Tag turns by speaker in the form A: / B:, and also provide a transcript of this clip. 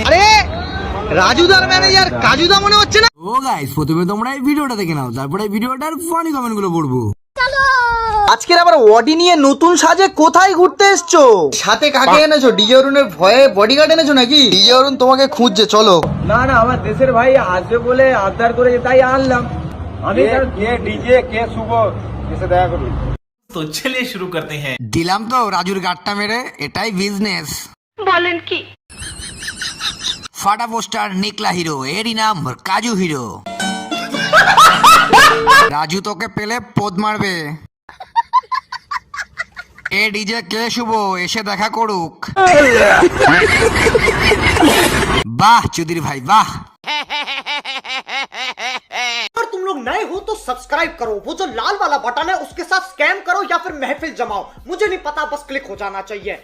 A: আরে রাজুদার ম্যানেজার কাজুদা মনে হচ্ছে না?
B: ও গাইস, প্রথমে তোমরা এই ভিডিওটা দেখে নাও, তারপরে এই ভিডিওটার ফানি কমেন্ট গুলো পড়বো।
A: আজকের আবার অডি নিয়ে নতুন সাজে কোথায় ঘুরতে এসছো? সাথে কাকে এনেছো? ডিজে অরুণের ভয়ে বডিগার্ড এনেছো নাকি? ডিজে অরুণ তোমাকে খুঁজছে, চলো।
C: না না, আমার দেশের ভাই আসবে বলে আবদার করেছে, তাই আনলাম। আমি কে ডিজে কে শুভ এসে দেখা করবি।
D: तो चलिए शुरू करते हैं।
B: দিলাম তো রাজুর গাটটা মেরে, এটাই বিজনেস।
E: বলেন কি?
B: ফাটা পোস্টার নিকলা হিরো, এরই নাম কাজু হিরো। রাজু তোকে পেলে পোদ মারবে। এ ডিজে কে শুভ এসে দেখা করুক। বাহ চুদির ভাই বাহ।
F: अगर तुम लोग नए हो तो सब्सक्राइब करो, वो जो लाल वाला बटन है उसके साथ स्कैम करो या फिर महफिल जमाओ, मुझे नहीं पता, बस क्लिक हो जाना चाहिए।